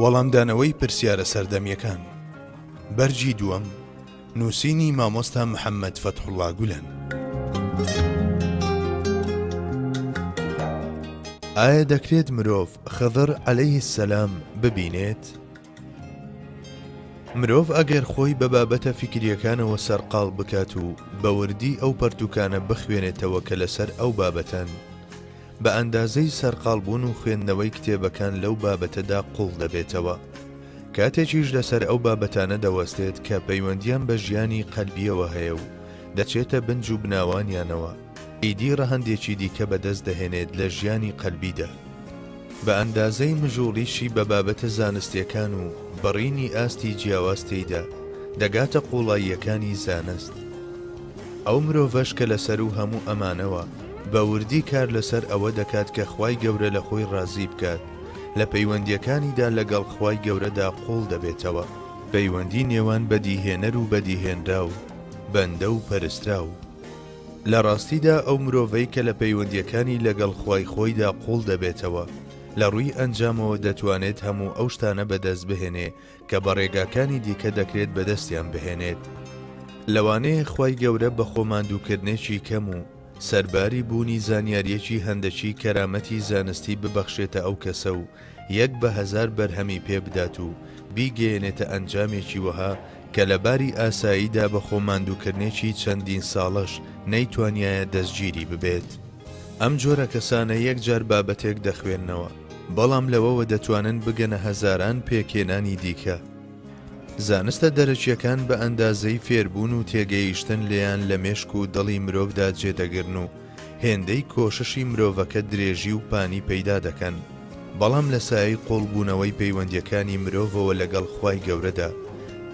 وەڵامدانەوەی پرسیارە سەردەمیەکان بەرجی دووەم نووسینی مامۆستا محەممەد فەتحوڵڵا گولەن. ئایا دەکرێت مرۆڤ خضر عەلەیهی السەلام ببینێت؟ مرۆڤ ئەگەر خۆی بە بابەتە فیکریەکانەوە سەرقاڵ بکات و بەوردی ئەو پەرتوکانە بخوێنێتەوە کە لەسەر ئەو بابەتەن، بە ئەندازەی سەرقاڵبوون و خوێندنەوەی کتێبەکان لەو بابەتەدا قوڵ دەبێتەوە. کاتێکیش لەسەر ئەو بابەتانە دەوەستێت کە پەیوەندیان بە ژیانی قەلبیەوە هەیە و دەچێتە بنج و بناوانیانەوە، ئیدی ڕەهەندێکی دیکە بەدەست دەهێنێت لە ژیانی قەلبیدا. بە ئەندازەی مژوڵیشی بە بابەتە زانستیەکان و بەڕینی ئاستی جیاواز تێیدا دەگاتە قوڵاییەکانی زانست. ئەو مرۆڤەش کە لەسەر و هەموو ئەمانەوە بەوردی کار لەسەر ئەوە دەکات کە خوای گەورە لە خۆی ڕازی بکات، لە پەیوەندیەکانیدا لەگەڵ خوای گەورەدا قوڵ دەبێتەوە، پەیوەندی نێوان بەدیهێنەر و بەدیهێنرا و بەندە و پەرسترا و لە ڕاستیدا ئەو مرۆڤەی کە لە پەیوەندیەکانی لەگەڵ خوای خۆیدا قوڵ دەبێتەوە لە ڕووی ئەنجامەوە دەتوانێت هەموو ئەو شتانە بەدەست بهێنێ کە بە ڕێگاکانی دیکە دەکرێت بەدەستیان بهێنێت. لەوانەیە خوای گەورە بە خۆماندووکردنێکی کەم و سەرباری بوونی زانیاریەکی هەندەچی کەرامەتی زانستی ببەخشێتە ئەو کەسە و 1/1000 بەرهەمی پێ بدات و بیگەێنێتە ئەنجامێکی وەها کە لەباری ئاساییدا بە خۆماندووکردنێکی چەندین ساڵەش نەیتوانیایە دەستگیری ببێت. ئەم جۆرە کەسانە یەکجار بابەتێک دەخوێننەوە، بەڵام لەوەوە دەتوانن بگەنە هەزاران پێکێنانی دیکە. زانستە دەرەچیەکان بە ئەندازەی فێربوون و تێگەیشتن لێیان لە مێشک و دڵی مرۆڤدا جێدەگرن و هێندەی کۆششی مرۆڤەکە درێژی و پانی پەیدا دەکەن، بەڵام لە سایەی قوڵبوونەوەی پەیوەندیەکانی مرۆڤەوە لەگەڵ خوای گەورەدا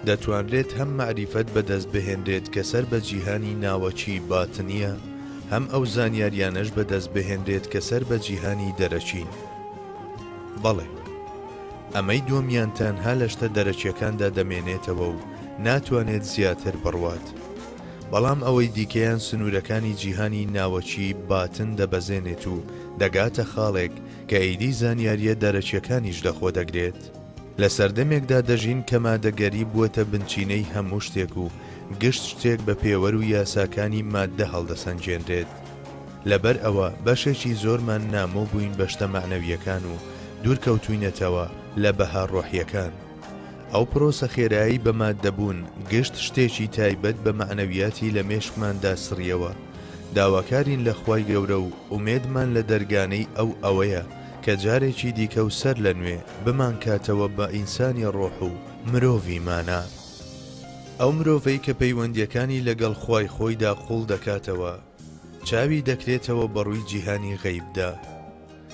دەتوانرێت هەم معریفەت بەدەست بهێنرێت کە سەر بە جیهانی ناوەچی باتنیە، هەم ئەو زانیاریانەش بەدەست بهێنرێت کە سەر بە جیهانی دەرەچین. بەڵێ، ئەمەی دووەمیان تەنها لە شتە دەرەچیەکاندا دەمێنێتەوە و ناتوانێت زیاتر بڕوات، بەڵام ئەوەی دیکەیان سنوورەکانی جیهانی ناوەچی باتن دەبەزێنێت و دەگاتە خاڵێک کە ئەیدی زانیاریە دەرەچیەکانیش لەخۆ دەگرێت. لە سەردەمێکدا دەژین کە مادەگەری بووەتە بنچینەی هەموو شتێک و گشت شتێک بە پێوەر و یاساکانی ماددە هەڵدەسەنجێنرێت. لەبەر ئەوە بەشێکی زۆرمان نامۆ بووین بە شتە معنەویەکان و دوورکەوتوینەتەوە لە بەها ڕۆحیەکان. ئەو پرۆسە خێرایی بە ماددەبوون گشت شتێکی تایبەت بە معنەویاتی لە مێشکماندا سڕیەوە. داواکارین لە خوای گەورە و ئومێدمان لە دەرگانەی ئەوەیە کە جارێکی دیکە و سەر لە نوێ بمان کاتەوە بە ئینسانی ڕۆح و مرۆڤی مانە. ئەو مرۆڤەی کە پەیوەندیەکانی لەگەڵ خوای خۆیدا قوڵ دەکاتەوە چاوی دەکرێتەوە بەڕووی جیهانی غەیبدا.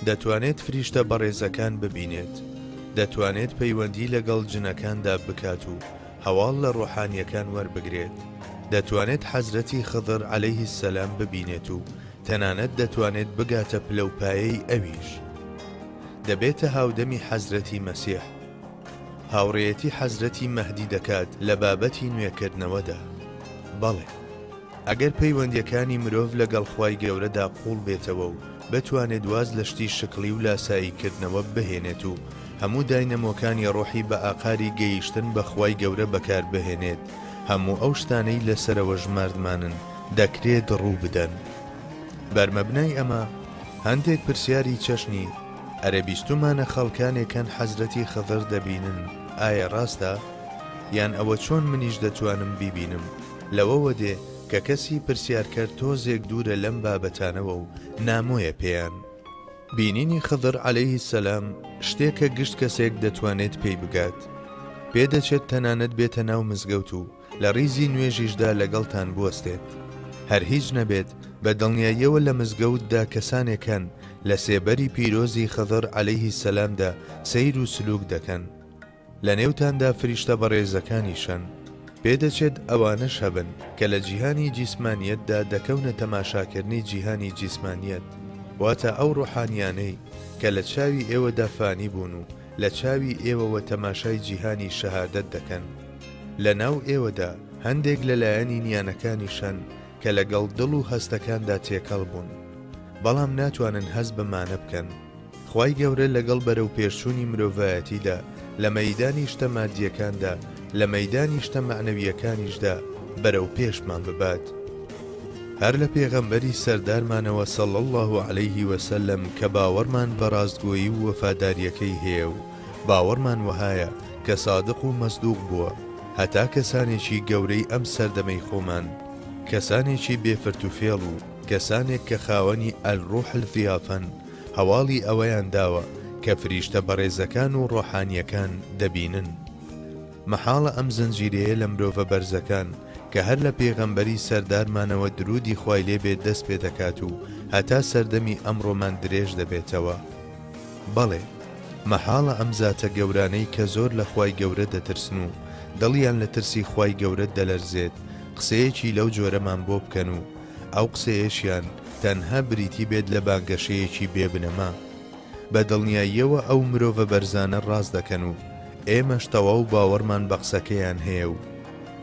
دەتوانێت فریشتە بەڕێزەکان ببینێت، دەتوانێت پەیوەندی لەگەڵ جنەکاندا بکات و هەواڵ لە ڕۆحانیەکان وەربگرێت، دەتوانێت حەزرەتی خضر عەلەیهی السەلام ببینێت و تەنانەت دەتوانێت بگاتە پلەپایەی ئەویش. دەبێتە هاودەمی حەزرەتی مەسیح. هاوڕێیەتی حەزرەتی مەهدی دەکات لە بابەتی نوێکردنەوەدا. بەڵێ، ئەگەر پەیوەندیەکانی مرۆڤ لەگەڵ خوای گەورەدا قوڵ بێتەوە و بتوانێت واز لە شتی شکلی و لاساییکردنەوە بهێنێت و هەموو داینەمۆکانی ڕۆحی بە ئاقاری گەیشتن بە خوای گەورە بەکار بهێنێت، هەموو ئەو شتانەی لەسەرەوە ژماردمانن دەکرێت ڕوو بدەن. بەرمەبنای ئەمە هەندێک پرسیاری چەشنی ئەرەبیستومانە خەڵکانێکەن حەزرەتی خضر دەبینن، ئایا ڕاستە؟ یان ئەوە چۆن منیش دەتوانم بیبینم؟ لەوەوە دێ کە کەسی پرسیارکرد تۆزێک دوورە لەم بابەتانەوە و نامۆیە پێیان. بینینی خضر عەلەیهی السەلام شتێکە گشت کەسێک دەتوانێت پێی بگات. پێدەچێت تەنانەت بێتە ناو مزگەوت و لە ڕیزی نوێژیشدا لەگەڵتان بوەستێت. هەر هیچ نەبێت بە دڵنیاییەوە لە مزگەوتدا کەسانێکن لە سێبەری پیرۆزی خضر عەلەیهی السەلامدا سەیر و سلوک دەکەن. لە نێوتاندا فریشتە بەڕێزەکانیشن. پێدەچێت ئەوانەش هەبن کە لە جیهانی جیسمانیەتدا دەکەونە تەماشاکردنی جیهانی جیسمانیەت، واتە ئەو ڕۆحانیانەی کە لە چاوی ئێوەدا فانی بوون و لە چاوی ئێوەوە تەماشای جیهانی شەهادەت دەکەن. لە ناو ئێوەدا هەندێک لەلایەنی نیانەکانیشن کە لەگەڵ دڵ و هەستەکاندا تێکەڵ بوون، بەڵام ناتوانن هەست بەمانە بکەن. خوای گەورە لەگەڵ بەرەو پێشچوونی مرۆڤایەتیدا لە مەیدانی شتە مادیەکاندا لە مەیدانی شتە معنەویەکانیشدا بەرەو پێشمان ببات. هەر لە پێغەمبەری سەردارمانەوە صلی الله عليه وسلم کە باوەڕمان بە ڕاستگۆیی و وەفاداریەکەی هەیە و باوەڕمان وهایە کە سادق و مەصدوق بووە، هەتا کەسانێکی گەورەی ئەم سەردەمەی خۆمان، کەسانێکی بێفرتوفێڵ و کەسانێک کە خاوەنی ئەلڕوح الضیافەن هەواڵی ئەوەیان داوە کە فریشتە بەڕێزەکان و ڕۆحانیەکان دەبینن. مەحاڵە ئەم زنجیرەیە لە مرۆڤە بەرزەکان کە هەر لە پێغەمبەری سەردارمانەوە درودی خوای لێبێت دەست پێ دەکات و هەتا سەردەمی ئەمڕۆمان درێژ دەبێتەوە. بەڵێ، مەحاڵە ئەم زاتە گەورانەی کە زۆر لە خوای گەورە دەترسن و دڵیان لە ترسی خوای گەورە دەلەرزێت قسەیەکی لەو جۆرەمان بۆ بکەن و ئەو قسەیەشیان تەنها بریتی بێت لە بانگەشەیەکی بێبنەما. بە دڵنیاییەوە ئەو مرۆڤە بەرزانە ڕاست دەکەن و ئێمەش تەواو باوەڕمان بە قسەکەیان هەیە و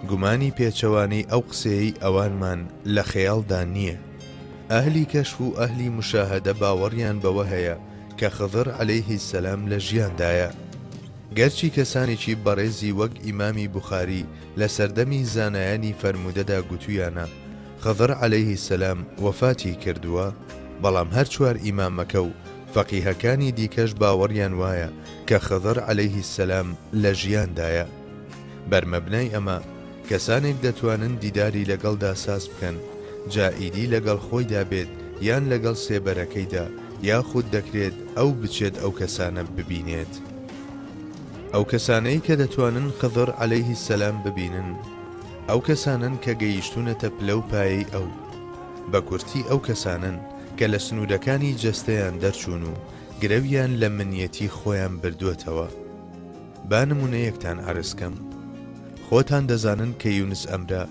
گومانی پێچەوانەی ئەو قسەیەی ئەوانمان لە خەیاڵدا نییە. ئەهلی کەشف و ئەهلی مشاهدە باوەڕیان بەوە هەیە کە خضر عەلەیهی سەلام لە ژیاندایە. گەرچی کەسانێکی بەڕێزی وەک ئیمامی بوخاری لە سەردەمی زانایانی فەرمودەدا گوتویانە خضر عەلەیهی سەلام وەفاتی کردووە، بەڵام هەر چوار ئیمامەکە و فەقیهەکانی دیکەش باوەڕیان وایە کە خضر عەلەیهی سەلام لە ژیاندایە. بەرمەبنای ئەمە کەسانێک دەتوانن دیداری لەگەڵدا ساز بکەن، جائیدی لەگەڵ خۆیدا بێت یان لەگەڵ سێبەرەکەیدا، یاخود دەکرێت ئەو بچێت ئەو کەسانە ببینێت. ئەو کەسانەی کە دەتوانن خضر عەلەیهی سەلام ببینن، ئەو کەسانن کە گەیشتونەتە پلە و پایەی ئەو. بە کورتی ئەو کەسانن کە لە سنوورەکانی جەستەیان دەرچوون و گرەویان لە منیەتی خۆیان بردووەتەوە. با نمونەیەکتان عەرزکەم. خۆتان دەزانن کە یونس ئەمرا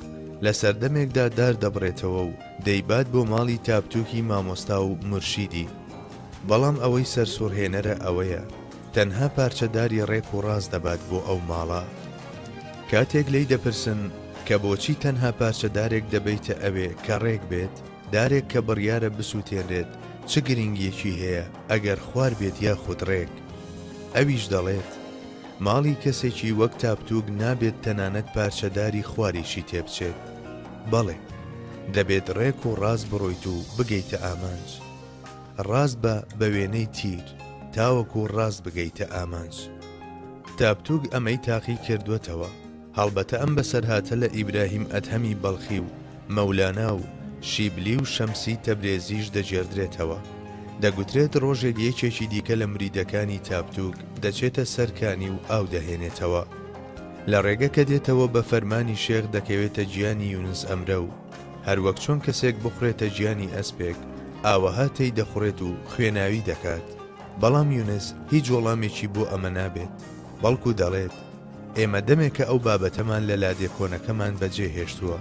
لە سەردەمێکدا دار دەبڕێتەوە و دەیبات بۆ ماڵی تاپتووکی مامۆستا و مرشیدی، بەڵام ئەوەی سەرسوڕهێنەرە ئەوەیە تەنها پارچەداری ڕێک و ڕاست دەبات بۆ ئەو ماڵە. کاتێک لێی دەپرسن کە بۆچی تەنها پارچەدارێک دەبیتە ئەوێ کە ڕێک بێت، دارێک کە بڕیارە بسووتێنرێت چ گرنگیەکی هەیە ئەگەر خوار بێت یاخود ڕێک؟ ئەویش دەڵێت ماڵی کەسێکی وەک تاپتووک نابێت تەنانەت پارچەداری خواریشی تێبچێت. بەڵێ، دەبێت ڕێک و ڕاست بڕۆیت و بگەیتە ئامانج. ڕاست بە وێنەی تیر تاوەکو ڕاست بگەیتە ئامانج. تاپتووک ئەمەی تاقی کردوێتەوە. هەڵبەتە ئەم بەسەرهاتە لە ئیبراهیم ئەدهەمی بەڵخی و مەولانا و شیبلی و شەمسی تەبرێزیش دەجێردرێتەوە. دەگوترێت ڕۆژێک یەکێکی دیکە لە مریدەکانی تاپتووک دەچێتە سەرکانی و ئاو دەهێنێتەوە. لە ڕێگە کە دێتەوە بە فەرمانی شێخ دەکەوێتە گیانی یونس ئەمرە و هەروەک چۆن کەسێک بخورێتە گیانی ئەسپێک ئاوەها تێی دەخورێت و خوێناوی دەکات. بەڵام یونس هیچ وەڵامێکی بۆ ئەمە نابێت، بەڵکو دەڵێت ئێمە دەمێکە ئەو بابەتەمان لە لادێ کۆنەکەمان بەجێ هێشتووە،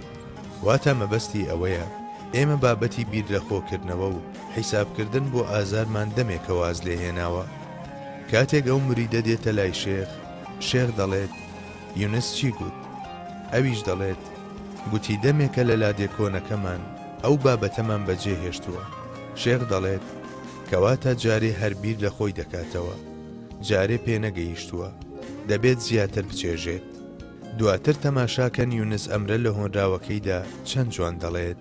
واتە مەبەستی ئەوەیە ئێمە بابەتی بیر لەخۆکردنەوە و حیسابکردن بۆ ئازارمان دەمێکە واز لێهێناوە. کاتێک ئەو مریدە دێتە لای شێخ دەڵێت یونس چی گوت؟ ئەویش دەڵێت گوتی دەمێکە لە لادێ کۆنەکەمان ئەو بابەتەمان بەجێ هێشتووە. شێخ دەڵێت کەواتە جارێ هەر بیر لە خۆی دەکاتەوە، جارێ پێ نەگەیشتووە، دەبێت زیاتر بچێژێت. دواتر تەماشاکەن یونس ئەمرە لە هۆنراوەکەیدا چەند جوان دەڵێت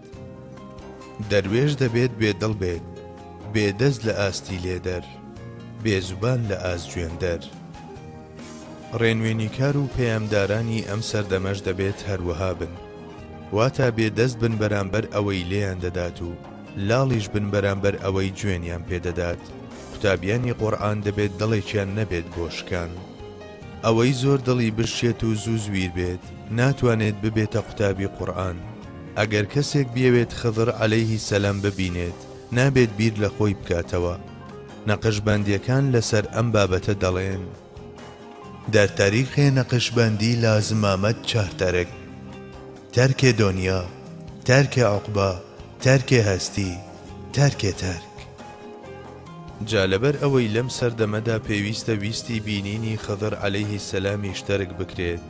دەروێش دەبێت بێدڵ بێت، بێدەست لە ئاستی لێدەر، بێزوبان لە ئازگوێندەر. ڕێنوێنیکار و پەیامدارانی ئەم سەردەمەش دەبێت هەروەها بن، واتە بێدەست بن بەرامبەر ئەوەی لێیان دەدات و لاڵیش بن بەرامبەر ئەوەی جوێنیان پێدەدات. قوتابیانی قورئان دەبێت دڵێکیان نەبێت بۆشکان. ئەوەی زۆر دڵی برشێت و زوو زویر بێت ناتوانێت ببێتە قوتابی قورئان. ئەگەر کەسێک بێوێت خضر عەلەیهی سەلام ببینێت نابێت بیر لە خۆی بکاتەوە. نەقشبەندیەکان لەسەر ئەم بابەتە دەڵێن در طریق نقشبندی لازم آمد 4 ترک: ترک دنیا، ترک عقبا، ترک هستی، ترک ترک. جالبەر ئەوەی لەم سەردەمەدا پێویستە ویستی بینینی خضر عەلەیهی سەلامی شتەرک بکرێت.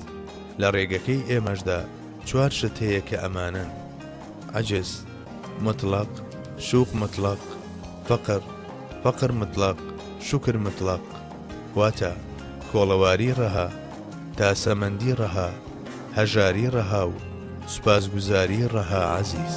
لە ڕێگەکەی ئێمەشدا 4 شت هەیە کە ئەمانن: عەجز مطلق، شوق مطلق، فەقر مطلق، شوکر مطلق. واتە کۆڵەواری ڕەها، تاسەمەندی ڕەها، هەژاری ڕەها و سوپاسگوزاری ڕەها عەزیز.